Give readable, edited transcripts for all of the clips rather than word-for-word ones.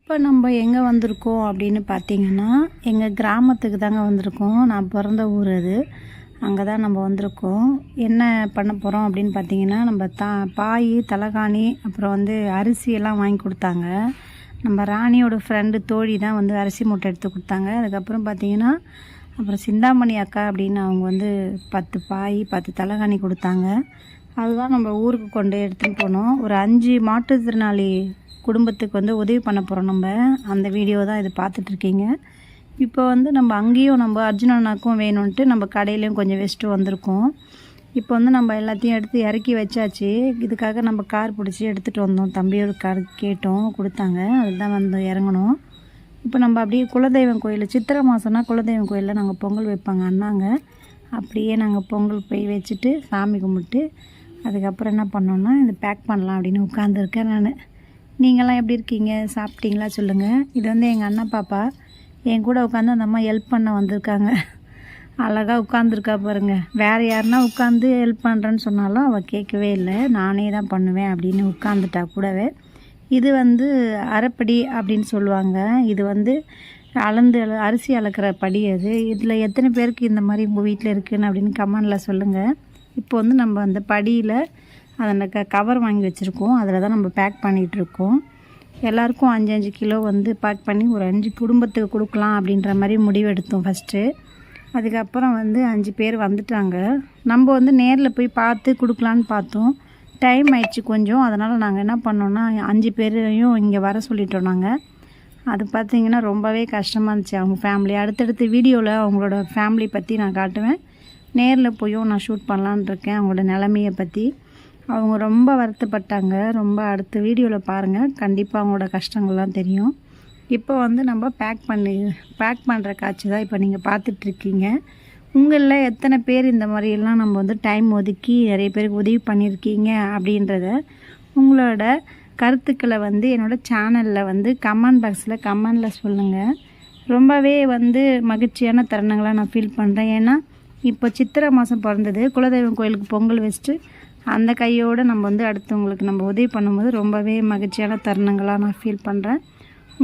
இப்போ நம்ம எங்கே வந்திருக்கோம் அப்படின்னு பார்த்தீங்கன்னா, எங்கள் கிராமத்துக்கு தாங்க வந்திருக்கோம். நான் பிறந்த ஊர் அது. அங்கே தான் நம்ம வந்திருக்கோம். என்ன பண்ண போகிறோம் அப்படின்னு பார்த்தீங்கன்னா, நம்ம பாய், தலகாணி, அப்புறம் அரிசியெல்லாம் வாங்கி கொடுத்தாங்க. நம்ம ராணியோட ஃப்ரெண்டு தோழி தான் அரிசி மூட்டை எடுத்து கொடுத்தாங்க. அதுக்கப்புறம் பார்த்தீங்கன்னா, அப்புறம் சிந்தாமணி அக்கா அப்படின்னு அவங்க 10 பாய், 10 தலகாணி கொடுத்தாங்க. அதுதான் நம்ம ஊருக்கு கொண்டு எடுத்துகிட்டு போனோம். ஒரு 5 மாற்றுத்திறனாளி குடும்பத்துக்கு உதவி பண்ண போகிறோம் நம்ம. அந்த வீடியோ தான் இது பார்த்துட்ருக்கீங்க. இப்போ நம்ம அங்கேயும் நம்ம அர்ஜுனனாக்கும் வேணும்ன்ட்டு நம்ம கடையிலையும் கொஞ்சம் வச்சுட்டு வந்திருக்கோம். இப்போ நம்ம எல்லாத்தையும் எடுத்து இறக்கி வச்சாச்சு. இதுக்காக நம்ம கார் பிடிச்சி எடுத்துகிட்டு வந்தோம். தம்பியோட கார் கேட்டோம், கொடுத்தாங்க. அதுதான் இறங்கணும். இப்போ நம்ம அப்படியே குலதெய்வம் கோயில், சித்திரை மாதம்னா குலதெய்வம் கோயிலில் நாங்கள் பொங்கல் வைப்பாங்க அண்ணாங்க. அப்படியே நாங்கள் பொங்கல் போய் வச்சுட்டு சாமி கும்பிட்டு அதுக்கப்புறம் என்ன பண்ணோன்னா இது பேக் பண்ணலாம் அப்படின்னு உட்காந்துருக்கேன் நான். நீங்களாம் எப்படி இருக்கீங்க? சாப்பிட்டீங்களா சொல்லுங்கள். இது எங்கள் அண்ணா பாப்பா என் கூட உட்காந்து அந்த அம்மா ஹெல்ப் பண்ண வந்திருக்காங்க. அழகாக உட்காந்துருக்கா பாருங்கள். வேறு யாருன்னா உட்காந்து ஹெல்ப் பண்ணுறேன்னு சொன்னாலும் அவள் கேட்கவே இல்லை. நானே தான் பண்ணுவேன் அப்படின்னு உட்காந்துட்டா கூடவே. இது அரைப்படி அப்படின்னு சொல்லுவாங்க. இது அளந்து அரிசி அளக்கிற படி அது. இதில் எத்தனை பேருக்கு இந்த மாதிரி உங்கள் வீட்டில் இருக்குன்னு அப்படின்னு கமெண்டில் சொல்லுங்கள். இப்போ நம்ம அந்த படியில் அந்த கவர் வாங்கி வச்சுருக்கோம். அதில் தான் நம்ம பேக் பண்ணிகிட்ருக்கோம். எல்லாேருக்கும் 5 கிலோ பேக் பண்ணி ஒரு 5 குடும்பத்துக்கு கொடுக்கலாம் அப்படின்ற மாதிரி முடிவெடுத்தோம் ஃபஸ்ட்டு. அதுக்கப்புறம் 5 பேர் வந்துட்டாங்க. நம்ம நேரில் போய் பார்த்து கொடுக்கலான்னு பார்த்தோம். டைம் ஆயிடுச்சு கொஞ்சம். அதனால் நாங்கள் என்ன பண்ணோன்னா 5 பேரையும் இங்கே வர சொல்லிட்டோம் நாங்கள். அது பார்த்திங்கன்னா ரொம்பவே கஷ்டமாக இருந்துச்சு அவங்க ஃபேமிலி. அடுத்தடுத்த வீடியோவில் அவங்களோட ஃபேமிலி பற்றி நான் காட்டுவேன். நேரில் போயும் நான் ஷூட் பண்ணலான்னு இருக்கேன் அவங்களோட நிலைமையை பற்றி. அவங்க ரொம்ப வருத்தப்பட்டாங்க. ரொம்ப அடுத்த வீடியோவில் பாருங்கள். கண்டிப்பாக அவங்களோட கஷ்டங்கள்லாம் தெரியும். இப்போ நம்ம பேக் பண்ணுற காட்சி தான் இப்போ நீங்கள் பார்த்துட்ருக்கீங்க. உங்களில் எத்தனை பேர் இந்த மாதிரியெல்லாம் நம்ம டைம் ஒதுக்கி நிறைய பேருக்கு உதவி பண்ணியிருக்கீங்க அப்படின்றத உங்களோட கருத்துக்களை என்னோடய சேனலில் கமெண்ட் பாக்ஸில் கமெண்டில் சொல்லுங்கள். ரொம்பவே மகிழ்ச்சியான தருணங்களாக நான் ஃபீல் பண்ணுறேன். ஏன்னா இப்போ சித்திரை மாதம் பிறந்தது. குலதெய்வம் கோயிலுக்கு பொங்கல் வச்சுட்டு அந்த கையோடு நம்ம அடுத்தவங்களுக்கு நம்ம உதவி பண்ணும்போது ரொம்பவே மகிழ்ச்சியான தருணங்களாக நான் ஃபீல் பண்ணுறேன்.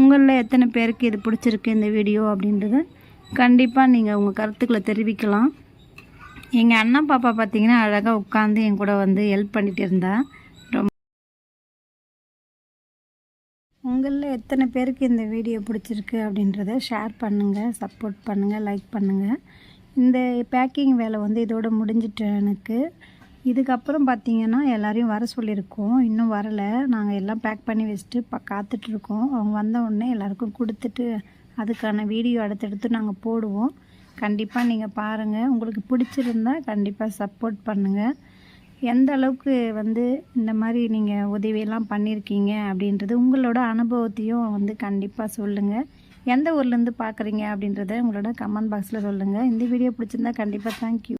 உங்களில் எத்தனை பேருக்கு இது பிடிச்சிருக்கு இந்த வீடியோ அப்படின்றத கண்டிப்பாக நீங்கள் உங்கள் கருத்துக்களை தெரிவிக்கலாம். எங்கள் அண்ணா பாப்பா பார்த்திங்கன்னா அழகாக உட்காந்து என் கூட ஹெல்ப் பண்ணிகிட்டு இருந்தா. உங்களில் எத்தனை பேருக்கு இந்த வீடியோ பிடிச்சிருக்கு அப்படின்றத ஷேர் பண்ணுங்கள், சப்போர்ட் பண்ணுங்கள், லைக் பண்ணுங்கள். இந்த பேக்கிங் வேலை இதோட முடிஞ்சிட்டு எனக்கு. இதுக்கப்புறம் பார்த்திங்கன்னா எல்லோரையும் வர சொல்லியிருக்கோம். இன்னும் வரலை. நாங்கள் எல்லாம் பேக் பண்ணி வச்சுட்டு காத்துட்ருக்கோம். அவங்க வந்த உடனே எல்லாேருக்கும் கொடுத்துட்டு அதுக்கான வீடியோ அடுத்தடுத்து நாங்கள் போடுவோம். கண்டிப்பாக நீங்கள் பாருங்கள். உங்களுக்கு பிடிச்சிருந்தா கண்டிப்பாக சப்போர்ட் பண்ணுங்கள். எந்த அளவுக்கு இந்த மாதிரி நீங்கள் உதவியெல்லாம் பண்ணியிருக்கீங்க அப்படின்றது உங்களோட அனுபவத்தையும் கண்டிப்பாக சொல்லுங்கள். எந்த ஊர்லேருந்து பார்க்குறீங்க அப்படின்றத உங்களோட கமெண்ட் பாக்ஸில் சொல்லுங்கள். இந்த வீடியோ பிடிச்சிருந்தா கண்டிப்பாக தேங்க்யூ.